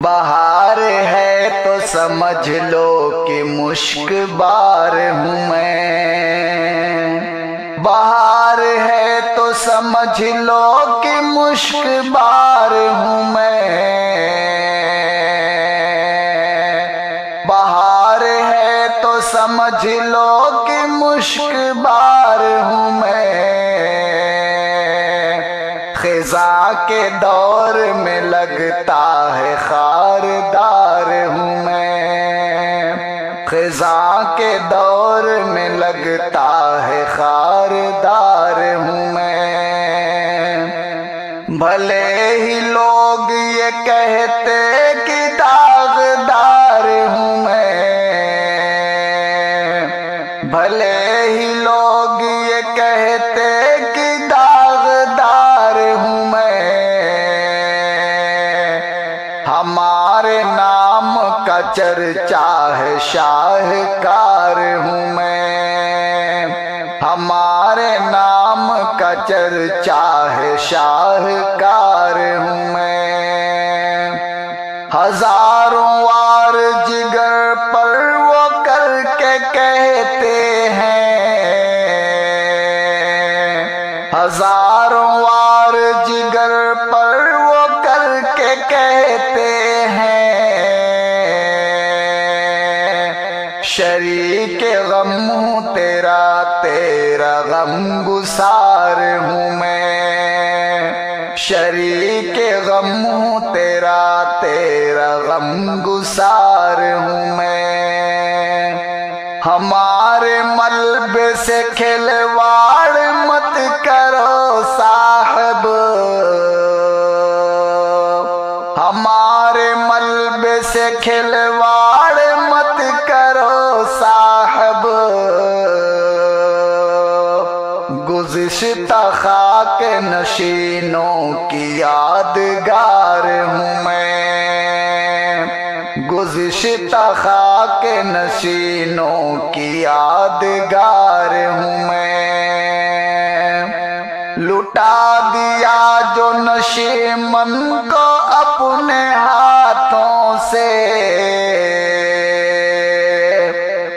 बहार है तो समझ लो कि मुश्क बार हूँ मैं। बहार है तो समझ लो कि मुश्क बार हूँ मैं। बहार है तो समझ लो कि मुश्क बार हूँ मैं। खिज़ा के दौर में लगता है खारदार हूँ मैं। खिज़ा के दौर में लगता है खारदार हूँ मैं। भले ही लोग ये कहते कि दागदार हूँ मैं। भले ही लोग ये कहते कि दागदार हूँ मैं। हमारे नाम का चर्चा है शाहकार हूँ मैं। हमारे नाम का चर्चा है शाहकार हूँ मैं। हजारों वार जिगर पर वो करके कहते हैं। हजारों वार जिगर पर वो करके कहते हैं। शरीक गम हूँ तेरा, तेरा गम गुसार हूँ मैं। शरीक गम हूँ तेरा, तेरा गम गुसार हूँ मैं। हमारे मलबे से खिलवाड़ मत करो साहब। हमारे मलबे से खिलवाड़ मत करो साहब। गुज़िश्ता खाक नशीनों की यादगार हूँ मैं। गुज़िश्ता खाक नशीनों की यादगार हूँ मैं। लुटा दिया जो नशीमन को अपने हाथों से।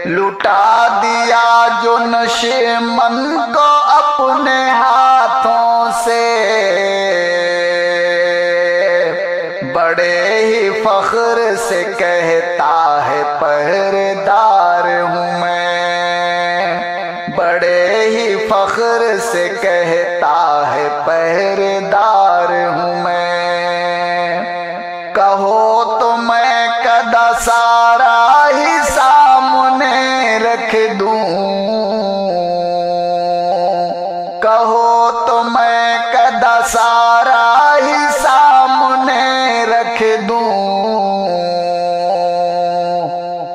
लुटा दिया जो नशीमन को अपने हाथों से। बड़े ही फख्र से कहता है पहरेदार हूँ मैं। बड़े ही फख्र से कहता है पहरेदार हूँ मैं। कहो तो मैं कदा सारा ही सामने रख दूं। कहो तो मैं कदा सारा ही सामने रख दूं।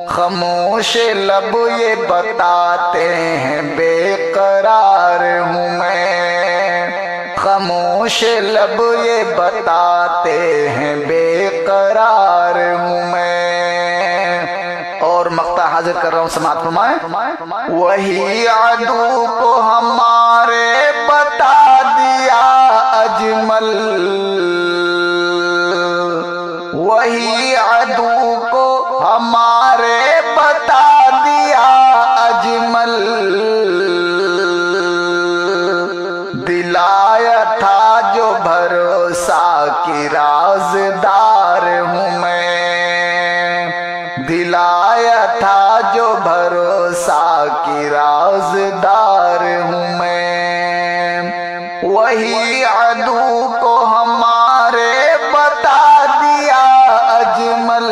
खामोश लब ये बताते हैं बेकरार हूँ मैं। खामोश लब ये बताते हैं बेकरार हूँ मैं। और मक्ता हाजिर कर रहा हूँ, समात फरमाए। वही अदू को हमारे बता दिया अजमल। वही अदू को हमारे बता दिया अजमल। दिलाया था जो भरोसा की राज़दार हूँ मैं। दिलाया था जो भरोसा की राज़दार हूँ मैं। वही अदू को हमारे बता दिया अजमल।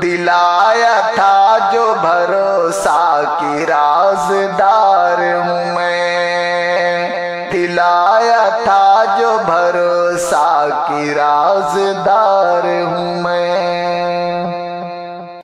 दिलाया था जो भरोसा की राज़दार हूँ मैं। दिलाया था जो भरोसा की राज़दार हूँ मैं।